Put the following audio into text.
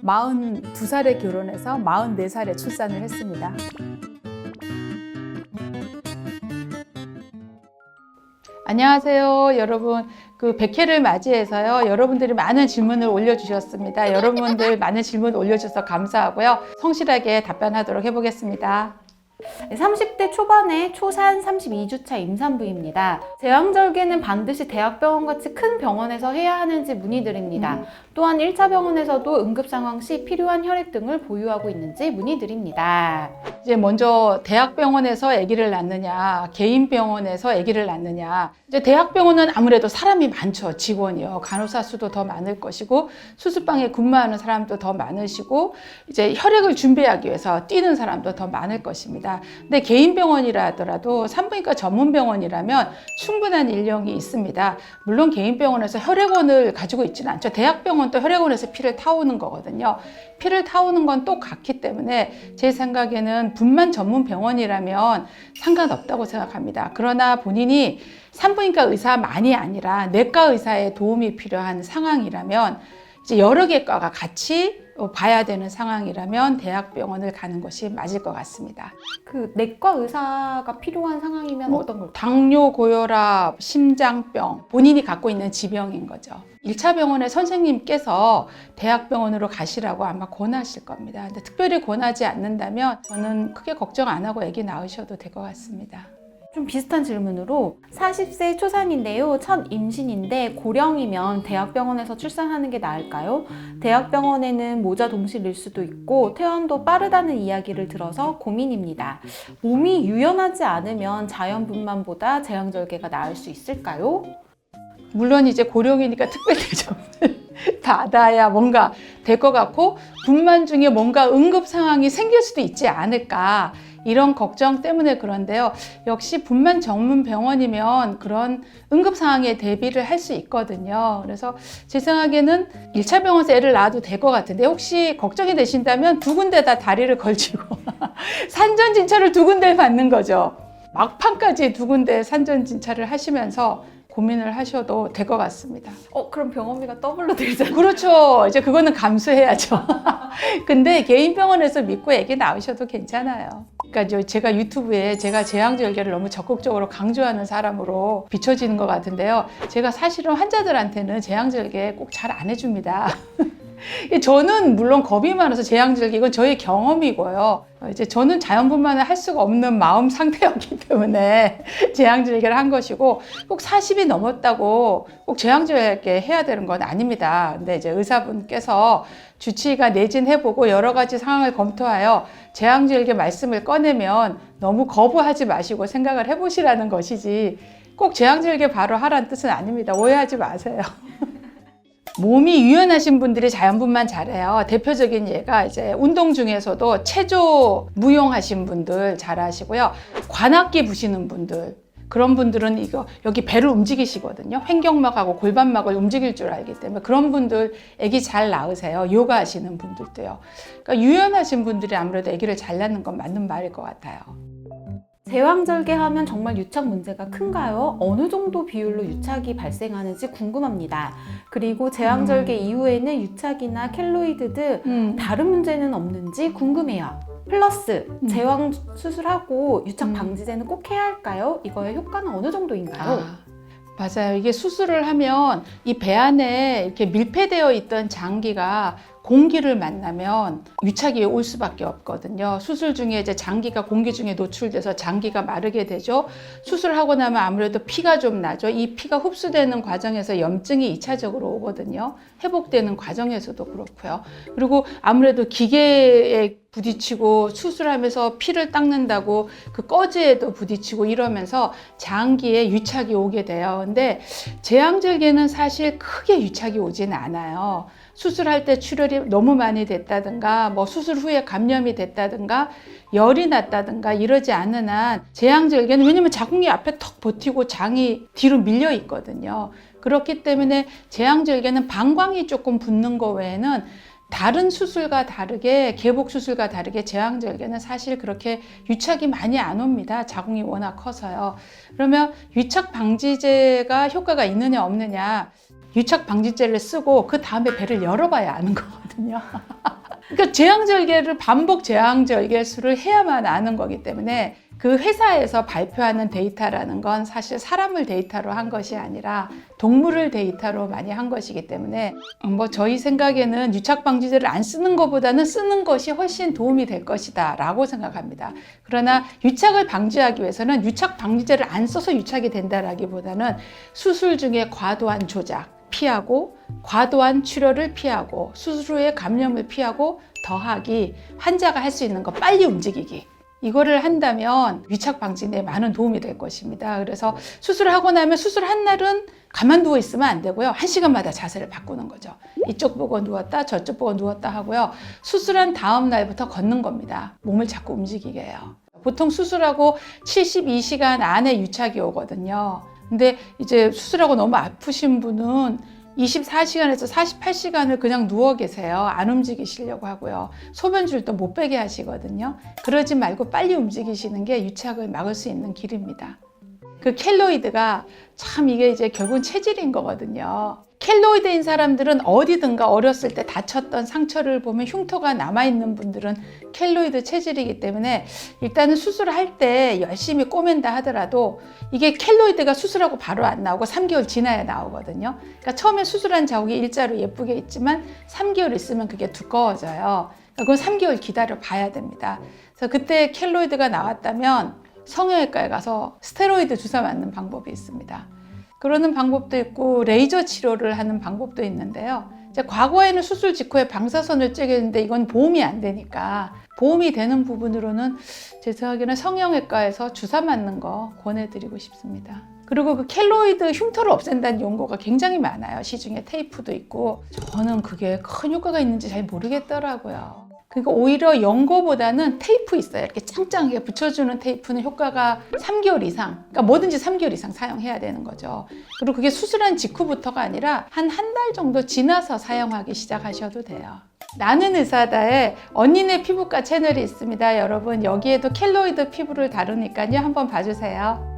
42살에 결혼해서 44살에 출산을 했습니다. 안녕하세요, 여러분. 100회를 맞이해서요, 여러분들이 많은 질문을 올려주셨습니다. 여러분들 많은 질문 올려주셔서 감사하고요. 성실하게 답변하도록 해보겠습니다. 30대 초반의 초산 32주차 임산부입니다. 제왕절개는 반드시 대학병원같이 큰 병원에서 해야 하는지 문의드립니다. 또한 1차 병원에서도 응급상황 시 필요한 혈액 등을 보유하고 있는지 문의드립니다. 이제 먼저 대학병원에서 아기를 낳느냐, 개인 병원에서 아기를 낳느냐. 이제 대학병원은 아무래도 사람이 많죠. 직원이요. 간호사 수도 더 많을 것이고, 수술방에 근무하는 사람도 더 많으시고, 이제 혈액을 준비하기 위해서 뛰는 사람도 더 많을 것입니다. 근데 개인 병원이라 하더라도 산부인과 전문 병원이라면 충분한 인력이 있습니다. 물론 개인 병원에서 혈액원을 가지고 있지는 않죠. 대학병원 또 혈액원에서 피를 타오는 거거든요. 피를 타오는 건 또 같기 때문에 제 생각에는 분만 전문 병원이라면 상관없다고 생각합니다. 그러나 본인이 산부인과 의사만이 아니라 내과 의사의 도움이 필요한 상황이라면 이제 여러 개 과가 같이 봐야 되는 상황이라면 대학병원을 가는 것이 맞을 것 같습니다. 내과 의사가 필요한 상황이면 어떤 걸까요? 당뇨, 고혈압, 심장병, 본인이 갖고 있는 지병인 거죠. 1차 병원의 선생님께서 대학병원으로 가시라고 아마 권하실 겁니다. 근데 특별히 권하지 않는다면 저는 크게 걱정 안 하고 아기 낳으셔도 될 것 같습니다. 좀 비슷한 질문으로 40세 초산인데요. 첫 임신인데 고령이면 대학병원에서 출산하는 게 나을까요? 대학병원에는 모자 동실일 수도 있고 퇴원도 빠르다는 이야기를 들어서 고민입니다. 몸이 유연하지 않으면 자연분만보다 제왕절개가 나을 수 있을까요? 물론 이제 고령이니까 특별 대접을 받아야 뭔가 될 것 같고, 분만 중에 뭔가 응급 상황이 생길 수도 있지 않을까, 이런 걱정 때문에 그런데요. 역시 분만 전문 병원이면 그런 응급 상황에 대비를 할 수 있거든요. 그래서 제 생각에는 1차 병원에서 애를 낳아도 될 것 같은데, 혹시 걱정이 되신다면 두 군데 다 다리를 걸치고 산전진찰을 두 군데 받는 거죠. 막판까지 두 군데 산전진찰을 하시면서 고민을 하셔도 될 것 같습니다. 그럼 병원비가 더블로 들잖아요. 그렇죠. 이제 그거는 감수해야죠. 근데 개인 병원에서 믿고 아기 낳으셔도 괜찮아요. 그러니까 제가 유튜브에 제가 제왕절개를 너무 적극적으로 강조하는 사람으로 비춰지는 것 같은데요. 제가 사실은 환자들한테는 제왕절개 꼭 잘 안 해줍니다. 저는 물론 겁이 많아서 제왕절개, 이건 저의 경험이고요. 이제 저는 자연분만을 할 수가 없는 마음 상태였기 때문에 제왕절개를 한 것이고, 꼭 40이 넘었다고 꼭 제왕절개 해야 되는 건 아닙니다. 근데 이제 의사분께서 주치의가 내진해보고 여러 가지 상황을 검토하여 제왕절개 말씀을 꺼내면 너무 거부하지 마시고 생각을 해보시라는 것이지, 꼭 제왕절개 바로 하라는 뜻은 아닙니다. 오해하지 마세요. 몸이 유연하신 분들이 자연분만 잘해요. 대표적인 예가 이제 운동 중에서도 체조 무용하신 분들 잘하시고요. 관악기 부시는 분들, 그런 분들은 여기 배를 움직이시거든요. 횡격막하고 골반막을 움직일 줄 알기 때문에 그런 분들 아기 잘 낳으세요. 요가 하시는 분들도요. 그러니까 유연하신 분들이 아무래도 아기를 잘 낳는 건 맞는 말일 것 같아요. 제왕절개 하면 정말 유착 문제가 큰가요? 어느 정도 비율로 유착이 발생하는지 궁금합니다. 그리고 제왕절개 이후에는 유착이나 켈로이드 등 다른 문제는 없는지 궁금해요. 플러스 제왕 수술하고 유착 방지제는 꼭 해야 할까요? 이거의 효과는 어느 정도인가요? 맞아요. 이게 수술을 하면 이 배 안에 이렇게 밀폐되어 있던 장기가 공기를 만나면 유착이 올 수밖에 없거든요. 수술 중에 이제 장기가 공기 중에 노출돼서 장기가 마르게 되죠. 수술하고 나면 아무래도 피가 좀 나죠. 이 피가 흡수되는 과정에서 염증이 2차적으로 오거든요. 회복되는 과정에서도 그렇고요. 그리고 아무래도 기계에 부딪히고 수술하면서 피를 닦는다고 그 꺼지에도 부딪히고 이러면서 장기에 유착이 오게 돼요. 근데 제왕절개는 사실 크게 유착이 오지는 않아요. 수술할 때 출혈이 너무 많이 됐다든가, 뭐 수술 후에 감염이 됐다든가, 열이 났다든가 이러지 않는 한 제왕절개는, 왜냐면 자궁이 앞에 턱 버티고 장이 뒤로 밀려 있거든요. 그렇기 때문에 제왕절개는 방광이 조금 붓는 거 외에는 다른 수술과 다르게, 개복 수술과 다르게 제왕절개는 사실 그렇게 유착이 많이 안 옵니다. 자궁이 워낙 커서요. 그러면 유착 방지제가 효과가 있느냐 없느냐, 유착 방지제를 쓰고 그 다음에 배를 열어봐야 아는 거거든요. 그러니까 제왕절개를 반복 제왕절개술을 해야만 아는 거기 때문에 그 회사에서 발표하는 데이터라는 건 사실 사람을 데이터로 한 것이 아니라 동물을 데이터로 많이 한 것이기 때문에 뭐 저희 생각에는 유착 방지제를 안 쓰는 것보다는 쓰는 것이 훨씬 도움이 될 것이다 라고 생각합니다. 그러나 유착을 방지하기 위해서는 유착 방지제를 안 써서 유착이 된다라기보다는 수술 중에 과도한 조작 피하고 과도한 출혈을 피하고 수술 후에 감염을 피하고 더하기 환자가 할 수 있는 거 빨리 움직이기 이거를 한다면 유착 방지에 많은 도움이 될 것입니다. 그래서 수술을 하고 나면 수술한 날은 가만 누워 있으면 안 되고요. 1시간마다 자세를 바꾸는 거죠. 이쪽 보고 누웠다 저쪽 보고 누웠다 하고요. 수술한 다음 날부터 걷는 겁니다. 몸을 자꾸 움직이게 해요. 보통 수술하고 72시간 안에 유착이 오거든요. 근데 이제 수술하고 너무 아프신 분은 24시간에서 48시간을 그냥 누워 계세요. 안 움직이시려고 하고요. 소변줄도 못 빼게 하시거든요. 그러지 말고 빨리 움직이시는 게 유착을 막을 수 있는 길입니다. 그 켈로이드가 참 이게 이제 결국은 체질인 거거든요. 켈로이드인 사람들은 어디든가 어렸을 때 다쳤던 상처를 보면 흉터가 남아있는 분들은 켈로이드 체질이기 때문에 일단은 수술을 할 때 열심히 꼬맨다 하더라도 이게 켈로이드가 수술하고 바로 안 나오고 3개월 지나야 나오거든요. 그러니까 처음에 수술한 자국이 일자로 예쁘게 있지만 3개월 있으면 그게 두꺼워져요. 그건 3개월 기다려 봐야 됩니다. 그래서 그때 켈로이드가 나왔다면 성형외과에 가서 스테로이드 주사 맞는 방법이 있습니다. 그러는 방법도 있고 레이저 치료를 하는 방법도 있는데요. 이제 과거에는 수술 직후에 방사선을 쬐겠는데 이건 보험이 안 되니까 보험이 되는 부분으로는 제 생각에는 성형외과에서 주사 맞는 거 권해드리고 싶습니다. 그리고 그 켈로이드 흉터를 없앤다는 연고가 굉장히 많아요. 시중에 테이프도 있고 저는 그게 큰 효과가 있는지 잘 모르겠더라고요. 그러니까 오히려 연고보다는 테이프 있어요. 이렇게 짱짱하게 붙여주는 테이프는 효과가 3개월 이상, 그러니까 뭐든지 3개월 이상 사용해야 되는 거죠. 그리고 그게 수술한 직후부터가 아니라 한 달 정도 지나서 사용하기 시작하셔도 돼요. 나는 의사다의 언니네 피부과 채널이 있습니다. 여러분 여기에도 켈로이드 피부를 다루니까요. 한번 봐주세요.